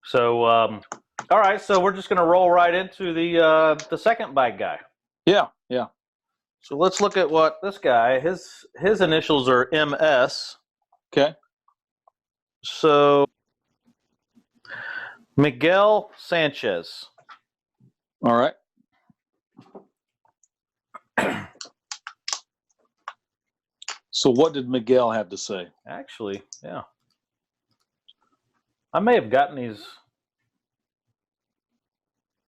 So, all right. So we're just going to roll right into the second bike guy. Yeah. So let's look at what this guy. His initials are MS. Okay. So Miguel Sanchez. All right. So what did Miguel have to say? Actually, yeah. I may have gotten these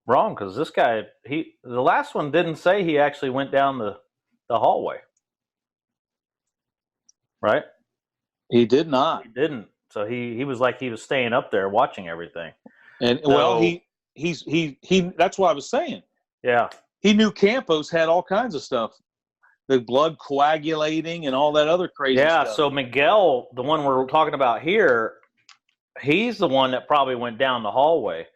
wrong because this guy, the last one didn't say he actually went down the hallway. Right? He did not. He didn't. So he was like he was staying up there watching everything. And So, well, he that's what I was saying. Yeah. He knew Campos had all kinds of stuff. The blood coagulating and all that other crazy stuff. Yeah, so Miguel, the one we're talking about here, he's the one that probably went down the hallway.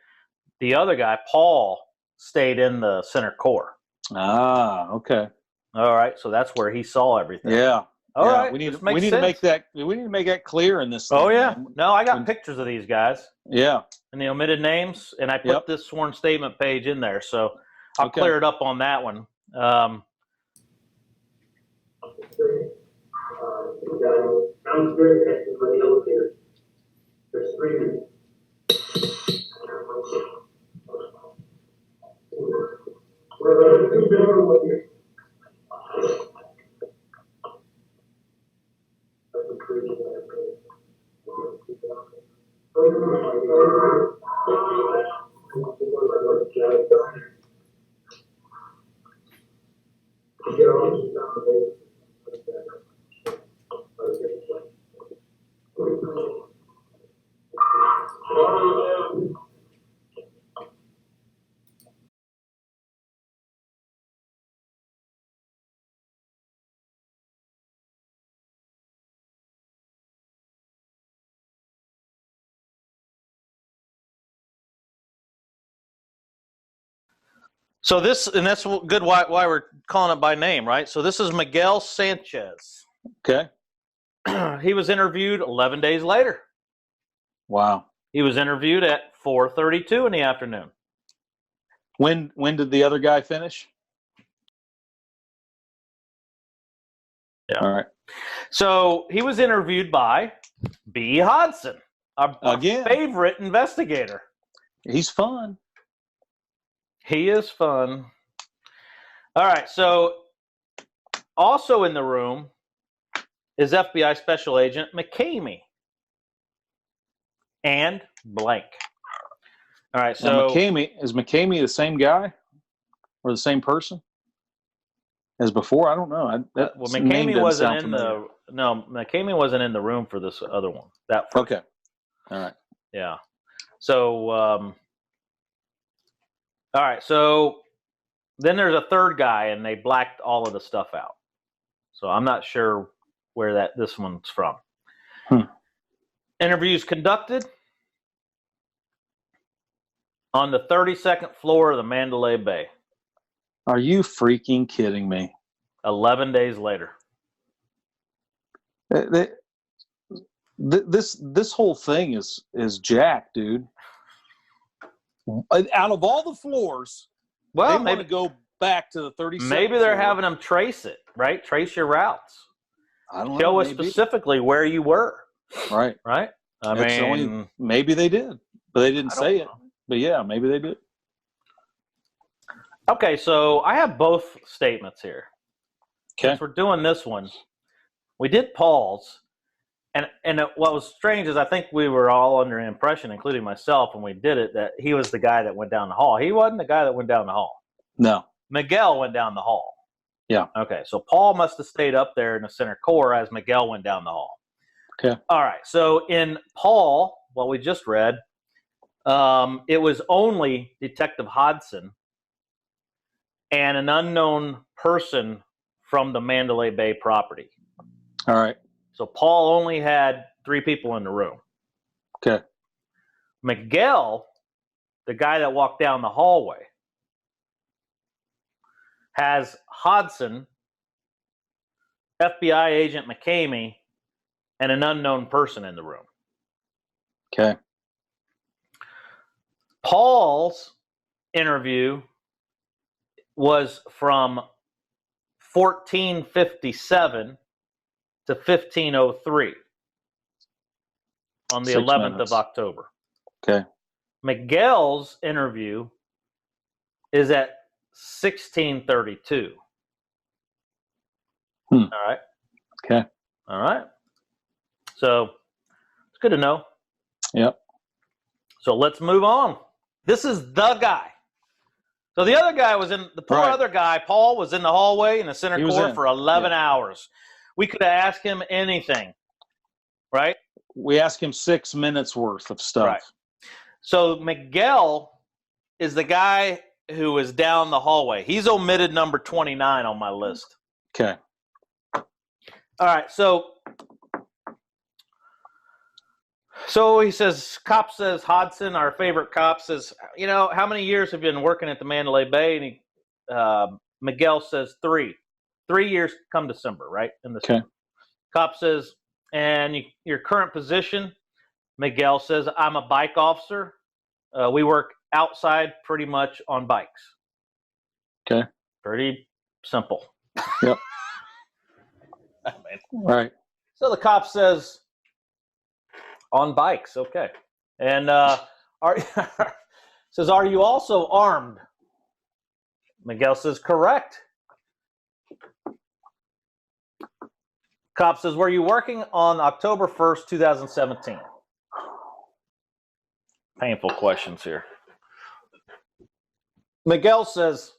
The other guy, Paul, stayed in the center core. Ah, okay. All right, so that's where he saw everything. Yeah. All right, we need to make that clear in this. Oh thing, yeah. man. No, I got pictures of these guys. Yeah. And the omitted names, and I put this sworn statement page in there, so I'll clear it up on that one. There's 3 minutes. We're going to do better with you. So this, and that's good why we're calling it by name, right? So this is Miguel Sanchez. Okay. He was interviewed 11 days later. Wow. He was interviewed at 4:32 in the afternoon. When did the other guy finish? Yeah. All right. So he was interviewed by B. Hodson, our favorite investigator. He's fun. He is fun. All right. So also in the room is FBI Special Agent McCamey and blank. All right. So is McCamey the same guy or the same person as before? I don't know. McCamey wasn't in McCamey wasn't in the room for this other one. That first. Okay. All right. Yeah. So all right. So then there's a third guy, and they blacked all of the stuff out. So I'm not sure where this one's from. Interviews conducted on the 32nd floor of the Mandalay Bay. Are you freaking kidding me? 11 days later. This whole thing is jacked, dude. Out of all the floors, well, they want to go back to the 32nd. Maybe they're having them trace it, right? Trace your routes. I don't know. Show us specifically where you were. Right. Right? Maybe they did, but they didn't say it. But yeah, maybe they did. Okay, so I have both statements here. Okay. Since we're doing this one, we did Paul's, and what was strange is I think we were all under the impression, including myself, when we did it, that he was the guy that went down the hall. He wasn't the guy that went down the hall. No. Miguel went down the hall. Yeah. Okay, so Paul must have stayed up there in the center core as Miguel went down the hall. Okay. All right, so in Paul, what we just read, it was only Detective Hodson and an unknown person from the Mandalay Bay property. All right. So Paul only had 3 people in the room. Okay. Miguel, the guy that walked down the hallway, has Hodson, FBI agent McCamey, and an unknown person in the room. Okay. Paul's interview was from 1457 to 1503 on the 6 11th minutes. of October. Okay. Miguel's interview is at 1632. All right. Okay. All right. So it's good to know. Yep. So let's move on. This is the guy. So the other guy was in, the poor Right. other guy, Paul, was in the hallway in the center He was court in. for 11 Yeah. hours. We could have asked him anything, right? We asked him 6 minutes worth of stuff. Right. So Miguel is the guy who is down the hallway. He's omitted number 29 on my list. Okay. All right. So he says, cop says, Hodson, our favorite cop, says, you know, how many years have you been working at the Mandalay Bay? And Miguel says 3. 3 years come December, right? In the Okay. Cop says, and your current position? Miguel says, I'm a bike officer. We work outside pretty much on bikes. Okay. Pretty simple. Yep. Man. Right. So the cop says, on bikes, okay. And says, are you also armed? Miguel says, correct. Cop says, were you working on October 1st, 2017? Painful questions here. Miguel says,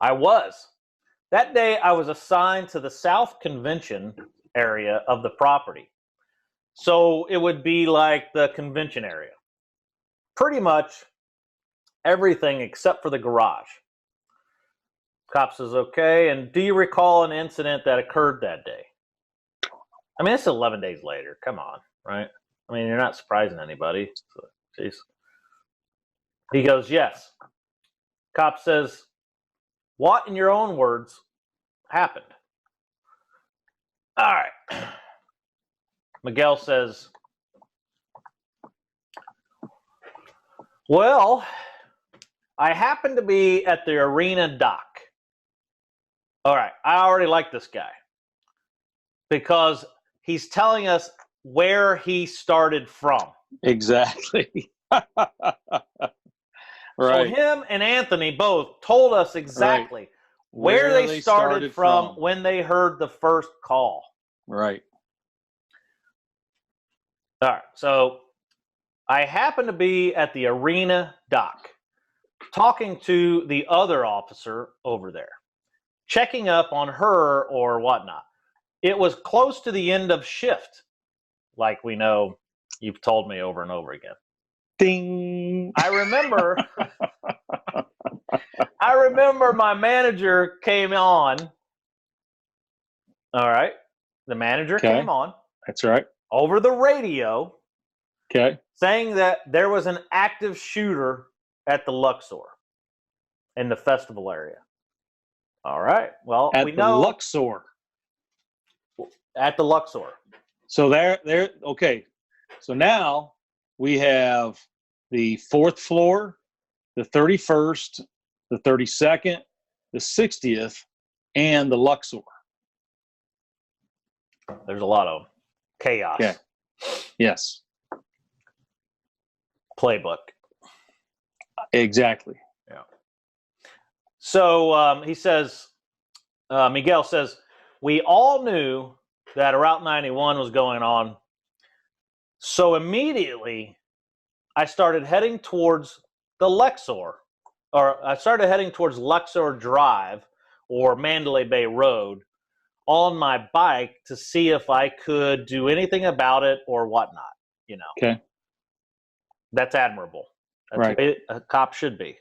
I was. That day, I was assigned to the South Convention area of the property. So it would be like the convention area. Pretty much everything except for the garage. Cop says, okay. And do you recall an incident that occurred that day? I mean, it's 11 days later. Come on, right? I mean, you're not surprising anybody. So, geez. He goes, yes. Cop says, what, in your own words, happened? All right. Miguel says, well, I happened to be at the arena dock. All right, I already like this guy because he's telling us where he started from. Exactly. So Right. him and Anthony both told us exactly where they started from when they heard the first call. Right. All right, so I happened to be at the arena dock talking to the other officer over there, checking up on her or whatnot. It was close to the end of shift, like we know you've told me over and over again. Ding. I remember my manager came on. All right. The manager came on. That's right. Over the radio. Okay. Saying that there was an active shooter at the Luxor in the festival area. All right. Well, we know. Luxor. At the Luxor. So there. Okay. So now we have the 4th floor, the 31st, the 32nd, the 60th, and the Luxor. There's a lot of chaos. Okay. Yes. Playbook. Exactly. Yeah. So he says, Miguel says, we all knew that Route 91 was going on. So immediately I started heading towards the Luxor, or I started heading towards Luxor Drive or Mandalay Bay Road on my bike to see if I could do anything about it or whatnot, you know. Okay. That's admirable. That's right. the way a cop should be,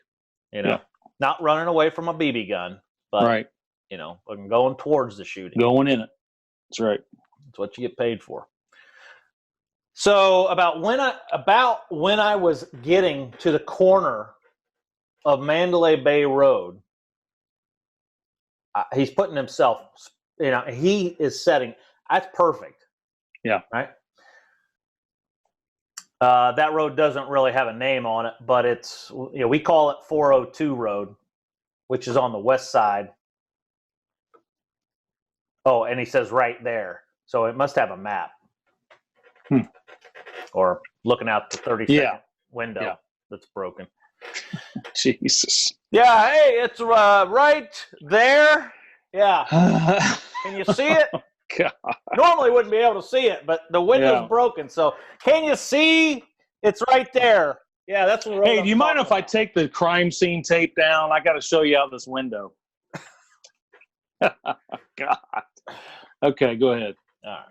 you know. Yeah. Not running away from a BB gun, but, right. you know, going towards the shooting. Going in it. That's right. That's what you get paid for. So about when I was getting to the corner of Mandalay Bay Road, he's putting himself, you know, he is setting. That's perfect. Yeah. Right. That road doesn't really have a name on it, but it's, we call it 402 Road, which is on the west side. Oh, and he says right there. So it must have a map. Or looking out the 30-second window that's broken. Jesus. Yeah, hey, it's right there. Yeah. Can you see it? God. Normally wouldn't be able to see it, but the window's broken. So can you see? It's right there. Yeah, that's what. Hey, do you mind if I take the crime scene tape down? I got to show you out this window. God. Okay, go ahead. All right.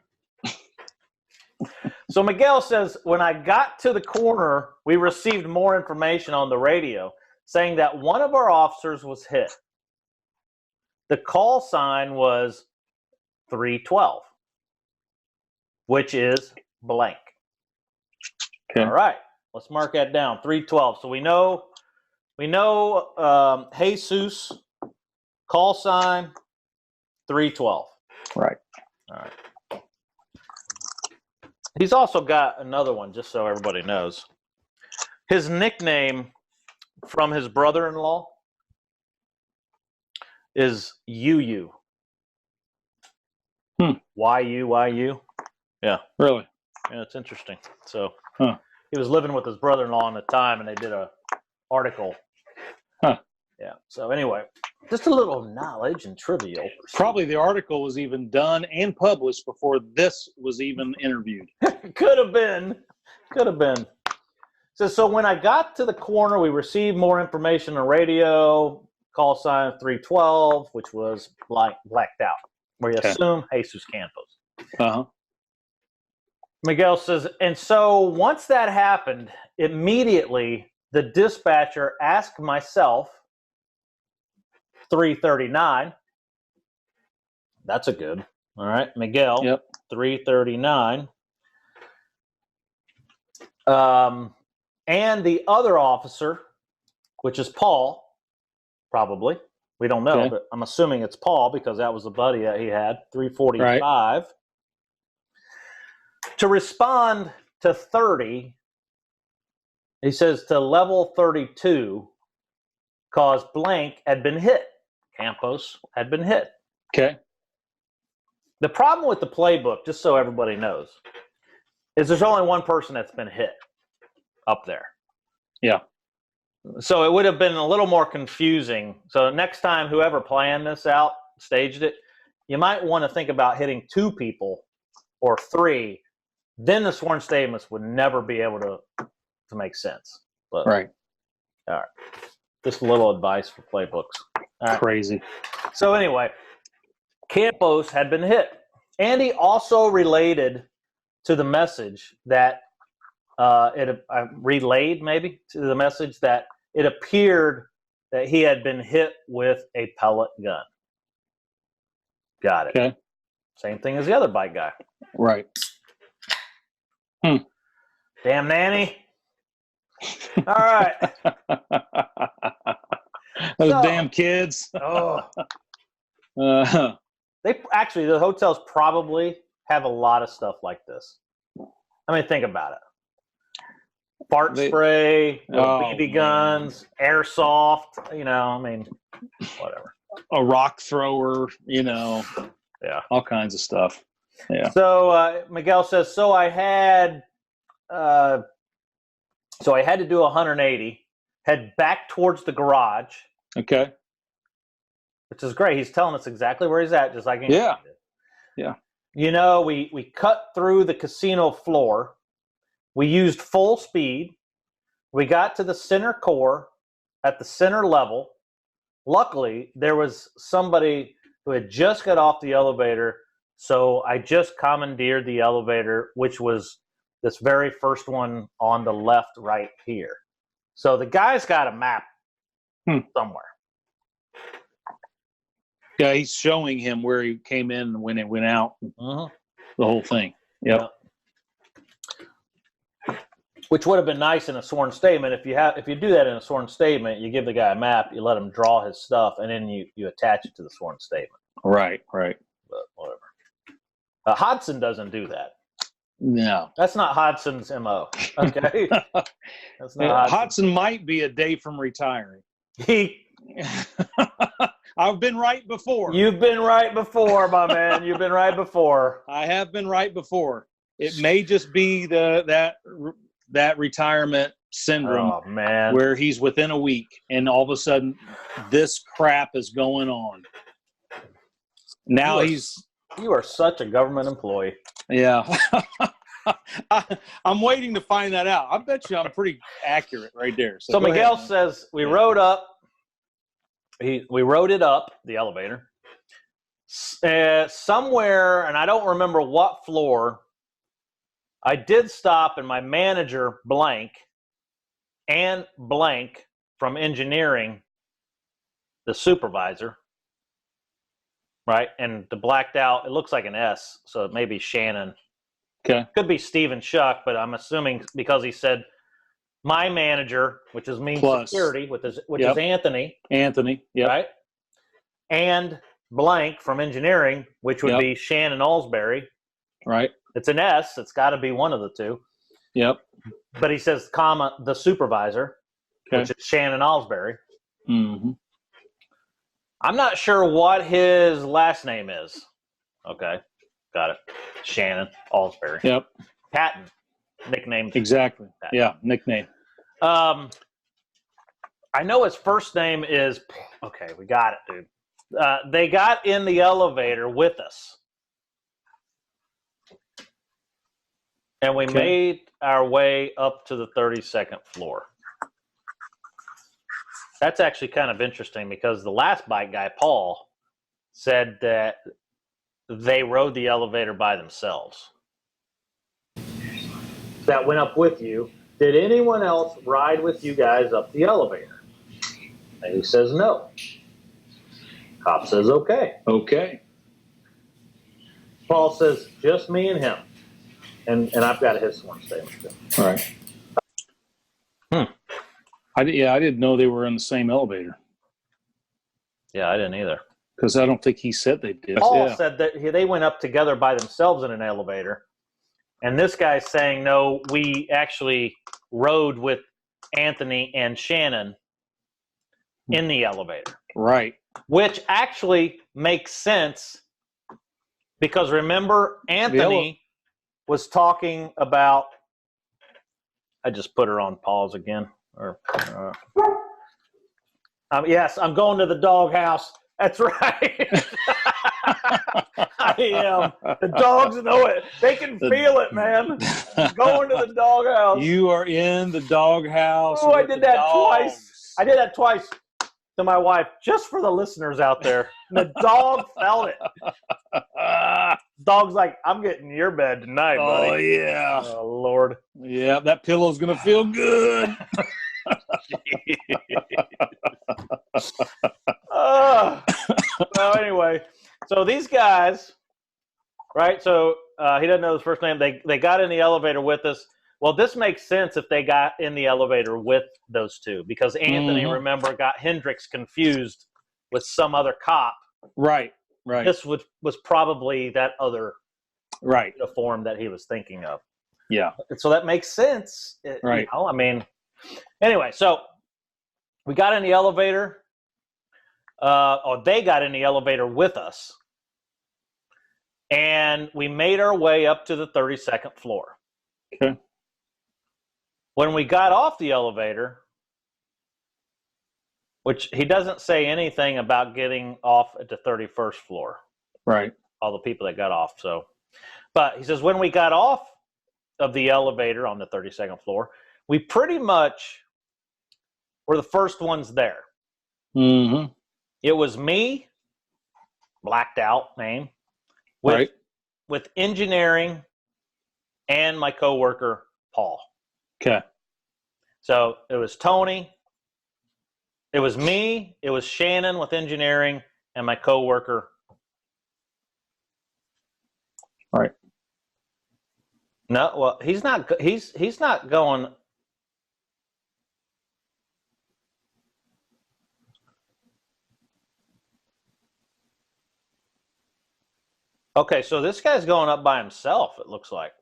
So Miguel says, when I got to the corner, we received more information on the radio saying that one of our officers was hit. The call sign was 312, which is blank. Okay. All right, let's mark that down. 312. So we know Jesus, call sign 312. Right. All right. He's also got another one, just so everybody knows. His nickname from his brother-in-law is Yu. YU. Yeah. Really? Yeah, it's interesting. So he was living with his brother-in-law at the time, and they did a article. Yeah. So anyway, just a little knowledge and trivial. Probably the article was even done and published before this was even interviewed. Could have been. So when I got to the corner, we received more information on radio, call sign 312, which was blacked out. We assume Jesus Campos. Uh-huh. Miguel says, and so once that happened, immediately the dispatcher asked myself, 339. That's a good. All right, Miguel. Yep. 339. And the other officer, which is Paul, probably. We don't know, but I'm assuming it's Paul because that was the buddy that he had. 345. Right. To respond to 30, he says to level 32, cause blank had been hit. Campos had been hit. Okay. The problem with the playbook, just so everybody knows, is there's only one person that's been hit up there. Yeah. So it would have been a little more confusing. So next time, whoever planned this out, staged it, you might want to think about hitting 2 people or 3. Then the sworn statements would never be able to make sense. But, right. All right. Just a little advice for playbooks. Right. Crazy. So anyway, Campos had been hit. And he also related to the message that relayed maybe to the message that it appeared that he had been hit with a pellet gun. Got it. Okay. Same thing as the other bike guy. Right. Damn Nanny. All right. Those damn kids. They actually, the hotels probably have a lot of stuff like this. I mean, think about it. Fart spray, BB guns, airsoft, whatever. A rock thrower, Yeah. All kinds of stuff. Yeah. So Miguel says, so I had to do 180, head back towards the garage. Okay. Which is great. He's telling us exactly where he's at, just like he did. Yeah. We cut through the casino floor. We used full speed. We got to the center core at the center level. Luckily, there was somebody who had just got off the elevator, so I just commandeered the elevator, which was this very first one on the left right here. So the guy's got a map somewhere. Yeah, he's showing him where he came in and when it went out. The whole thing. Yep. Which would have been nice in a sworn statement. If you do that in a sworn statement, you give the guy a map, you let him draw his stuff, and then you attach it to the sworn statement. Right. But whatever. Hodson doesn't do that. No. That's not Hodson's MO. Okay. That's not Hodson might be a day from retiring. He. I've been right before. You've been right before, my man. You've been right before. I have been right before. It may just be that retirement syndrome Oh man, where he's within a week and all of a sudden this crap is going on. Now you are such a government employee. Yeah. I'm waiting to find that out. I bet you I'm pretty accurate right there. So Miguel ahead, says we rode up. We rode it up the elevator somewhere, and I don't remember what floor. I did stop, and my manager blank and blank from engineering, the supervisor, right, and the blacked out. It looks like an S, so it may be Shannon. Okay. Could be Steven Shuck, but I'm assuming because he said my manager, which is mean Plus. security, which is Anthony. Anthony, yeah. Right? And blank from engineering, which would be Shannon Alsbury. Right. It's an S. It's got to be one of the two. Yep. But he says, comma, the supervisor, which is Shannon Alsbury. Mm-hmm. I'm not sure what his last name is. Okay. Got it. Shannon Alsbury. Yep. Patton. Nickname. Exactly. Patton. Yeah, nickname. I know his first name is, okay, we got it, dude. They got in the elevator with us. And we made our way up to the 32nd floor. That's actually kind of interesting because the last bike guy, Paul, said that they rode the elevator by themselves. That went up with you. Did anyone else ride with you guys up the elevator? And he says no. Cop says okay. Okay. Paul says just me and him. And I've got his sworn statement too. All right. I didn't know they were in the same elevator. Yeah, I didn't either. Because I don't think he said they did. Paul said that they went up together by themselves in an elevator. And this guy's saying, no, we actually rode with Anthony and Shannon in the elevator. Right. Which actually makes sense because remember, Anthony was talking about, I just put her on pause again. Yes, I'm going to the doghouse. That's right. I am. The dogs know it. They can feel it, man. I'm going to the doghouse. You are in the doghouse. Oh, I did that twice. I did that twice to my wife, just for the listeners out there. The dog felt it. Dog's like, I'm getting your bed tonight, buddy. Oh, yeah. Oh, Lord. Yeah, that pillow's going to feel good. Well, anyway, so these guys, right? So he doesn't know his first name. They got in the elevator with us. Well, this makes sense if they got in the elevator with those two because Anthony, remember, got Hendricks confused with some other cop. Right, right. This was probably that other uniform that he was thinking of. Yeah. So that makes sense. Right. You know? I mean, anyway, so we got in the elevator. Or they got in the elevator with us. And we made our way up to the 32nd floor. Okay. When we got off the elevator, which he doesn't say anything about getting off at the 31st floor. Right. All the people that got off. So, but he says when we got off of the elevator on the 32nd floor, we pretty much were the first ones there. Mm-hmm. It was me, blacked out name, with engineering and my coworker, Paul. Okay. So it was Tony, it was me, it was Shannon with engineering, and my coworker. Right. No, well, he's not going. Okay, so this guy's going up by himself, it looks like.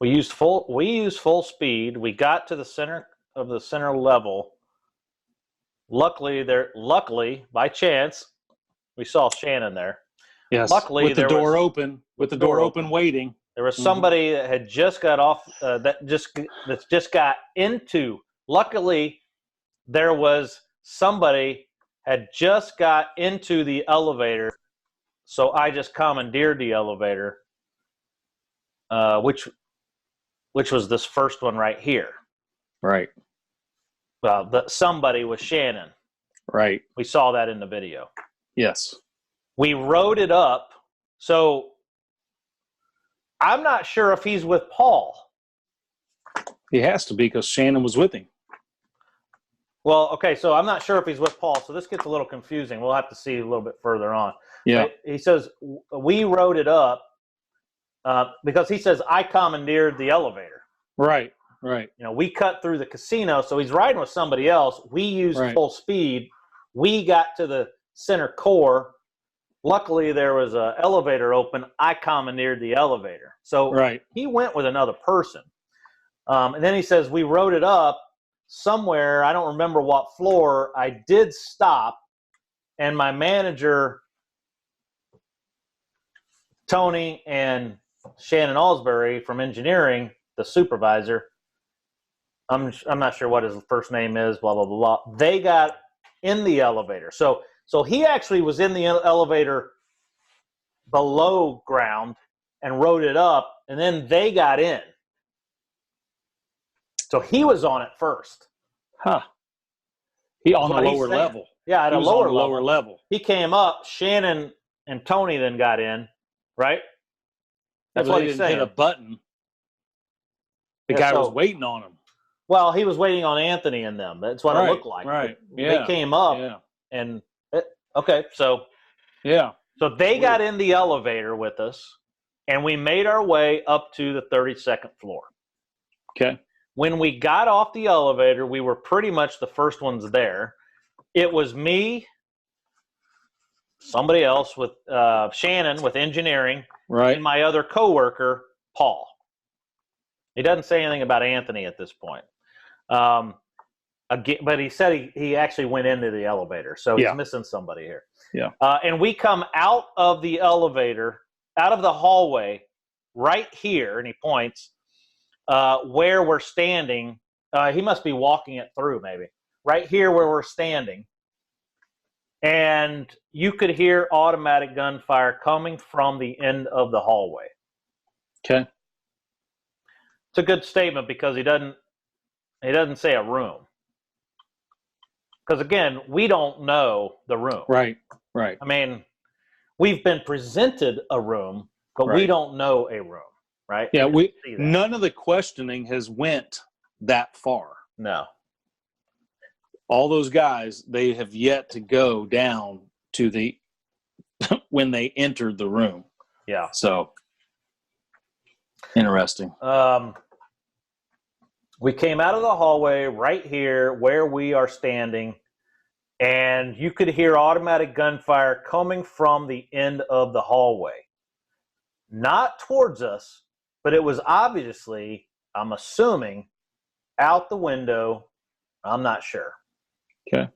We used full speed. We got to the center of the center level. Luckily, by chance, we saw Shannon there. Yes. Luckily, with the there door was, open, with the door open, waiting. There was somebody that had just got off. That just got into. Luckily, there was somebody had just got into the elevator, so I just commandeered the elevator, which was this first one right here. Right. Well, somebody was Shannon. Right. We saw that in the video. Yes. We rode it up. So I'm not sure if he's with Paul. He has to be because Shannon was with him. Well, okay, so I'm not sure if he's with Paul, so this gets a little confusing. We'll have to see a little bit further on. Yeah. He says, we rode it up because he says, I commandeered the elevator. Right, right. You know, we cut through the casino, so he's riding with somebody else. We used full speed. We got to the center core. Luckily, there was an elevator open. I commandeered the elevator. So he went with another person. And then he says, we rode it up somewhere. I don't remember what floor. I did stop, and my manager, Tony, and Shannon Alsbury from engineering, the supervisor, I'm not sure what his first name is, blah, blah, blah, blah. They got in the elevator. So he actually was in the elevator below ground and rode it up, and then they got in. So he was on it first. Huh. He on the lower level. Yeah, at a lower level. He came up. Shannon and Tony then got in, right? That's what he's saying. Hit a button. The guy was waiting on him. Well, he was waiting on Anthony and them. That's what it looked like. Right. They came up and so they got in the elevator with us, and we made our way up to the 32nd floor. Okay. When we got off the elevator, we were pretty much the first ones there. It was me, somebody else with Shannon with engineering, and my other coworker, Paul. He doesn't say anything about Anthony at this point. Again, but he said he actually went into the elevator, so he's missing somebody here. Yeah. And we come out of the elevator, out of the hallway, right here, and he points where we're standing. He must be walking it through, maybe. Right here where we're standing. And you could hear automatic gunfire coming from the end of the hallway. Okay. It's a good statement because he doesn't say a room. Because again, we don't know the room. Right. I mean, we've been presented a room, but we don't know a room, right? Yeah, none of the questioning has went that far. No. All those guys, they have yet to go down to the when they entered the room. Yeah. So interesting. We came out of the hallway right here where we are standing, and you could hear automatic gunfire coming from the end of the hallway. Not towards us, but it was obviously, I'm assuming, out the window. I'm not sure. Okay.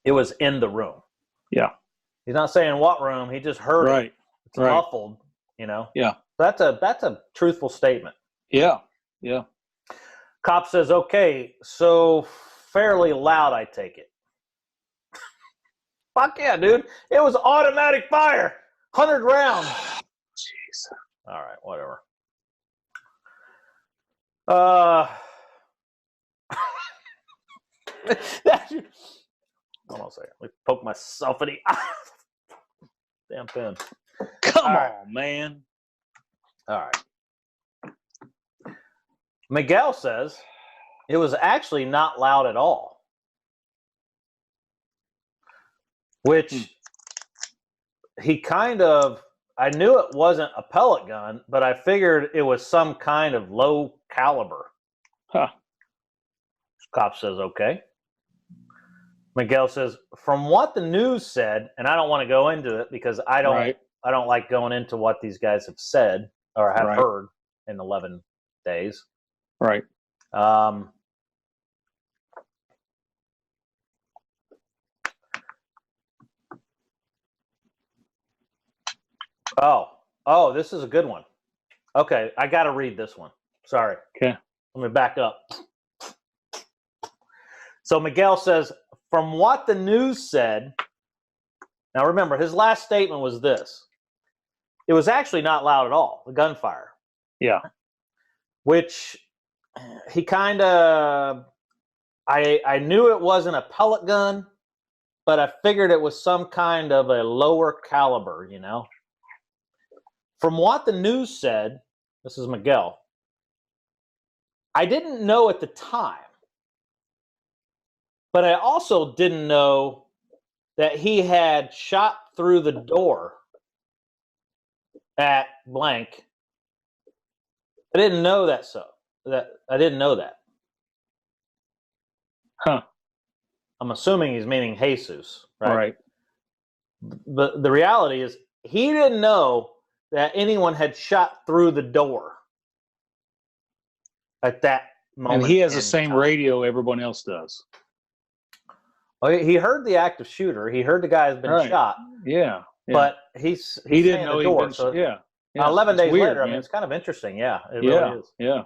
It was in the room. Yeah. He's not saying what room. He just heard it. It's muffled, Yeah. That's a truthful statement. Yeah. Yeah. Cop says, okay, so fairly loud, I take it. Fuck yeah, dude. It was automatic fire. 100 rounds. Jeez. All right, whatever. Hold on a second. Let me poke myself in the eye. Damn pen. Come on, man. All right. Miguel says it was actually not loud at all, which he kind of, I knew it wasn't a pellet gun, but I figured it was some kind of low caliber. Huh. Cop says, okay. Miguel says, from what the news said, and I don't want to go into it because I don't like going into what these guys have said or have heard. in 11 days. Right. Oh, this is a good one. Okay, I got to read this one. Sorry. Okay. Let me back up. So Miguel says, from what the news said, now remember, his last statement was this. It was actually not loud at all, the gunfire. Yeah. Which he kind of, I knew it wasn't a pellet gun, but I figured it was some kind of a lower caliber, you know. From what the news said, this is Miguel, I didn't know at the time, but I also didn't know that he had shot through the door at blank. I didn't know that, I didn't know that. Huh. I'm assuming he's meaning Jesus, right? Right. But the reality is he didn't know that anyone had shot through the door at that moment. And he has the in same time. radio everyone else does. Well, he heard the active shooter. He heard the guy has been Right. shot, Yeah. but he's he didn't saying know the he'd door. been. So Yeah. 11 It's days weird, later, I mean, man. it's kind of interesting. Yeah, it Yeah. really is. Yeah.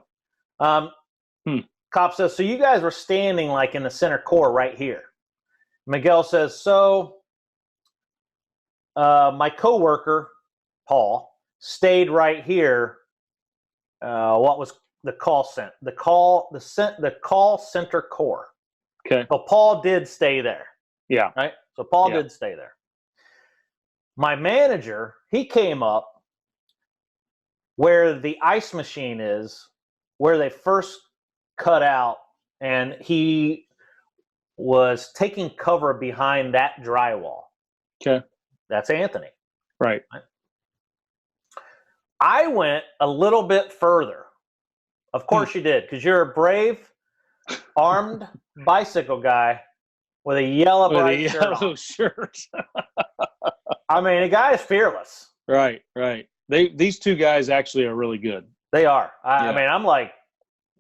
Cop says, so you guys were standing like in the center core right here. Miguel says, so my coworker, Paul, stayed right here. What was the call center? The call center core. Okay. So Paul did stay there. Yeah. Right? So Paul Yeah. did stay there. My manager, he came up where the ice machine is, where they first cut out, and he was taking cover behind that drywall. Okay. That's Anthony. Right. I went a little bit further. Of course you did, because you're a brave, armed bicycle guy with a yellow bright shirt on. shirt. I mean, the guy is fearless. Right. Right. These two guys actually are really good. They are. I Yeah. mean, I'm like,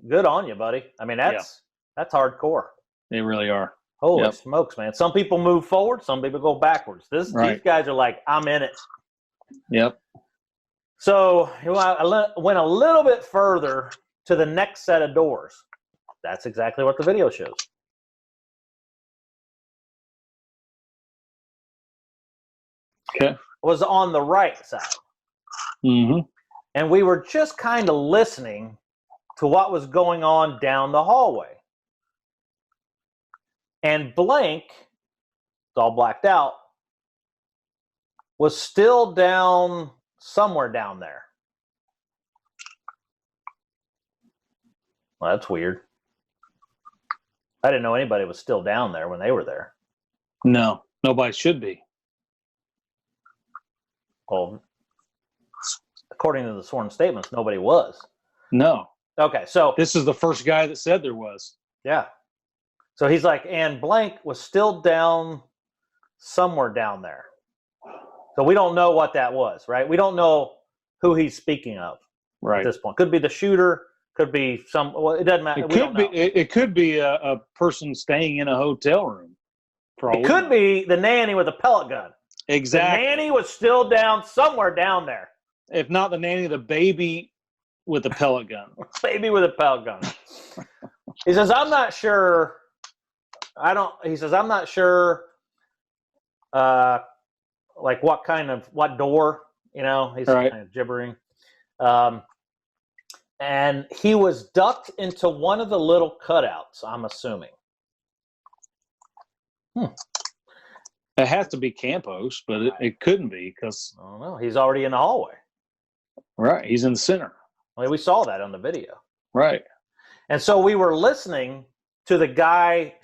good on you, buddy. I mean, that's hardcore. They really are. Holy smokes, man. Some people move forward, some people go backwards. These guys are like, I'm in it. Yep. So I went a little bit further to the next set of doors. That's exactly what the video shows. Okay. Was on the right side. Mm-hmm. And we were just kind of listening to what was going on down the hallway. And blank, it's all blacked out, was still down somewhere down there. Well, that's weird. I didn't know anybody was still down there when they were there. No, nobody should be. Well, according to the sworn statements, nobody was. No. Okay, so This is the first guy that said there was. yeah. So he's like, and blank was still down somewhere down there. So we don't know what that was, right? We don't know who he's speaking of Right. at this point. Could be the shooter, could be some, well, it doesn't matter. It could be a person staying in a hotel room. It could be the nanny with a pellet gun. Exactly. The nanny was still down somewhere down there. If not the nanny, the baby with the pellet gun. Baby with a pellet gun. He says, I'm not sure. He says, I'm not sure, like what door, you know, he's Right. kind of gibbering. And he was ducked into one of the little cutouts, I'm assuming. It has to be Campos, but it couldn't be because, I don't know. He's already in the hallway. right, he's in the center. I mean, we saw that on the video. Right. And so we were listening to the guy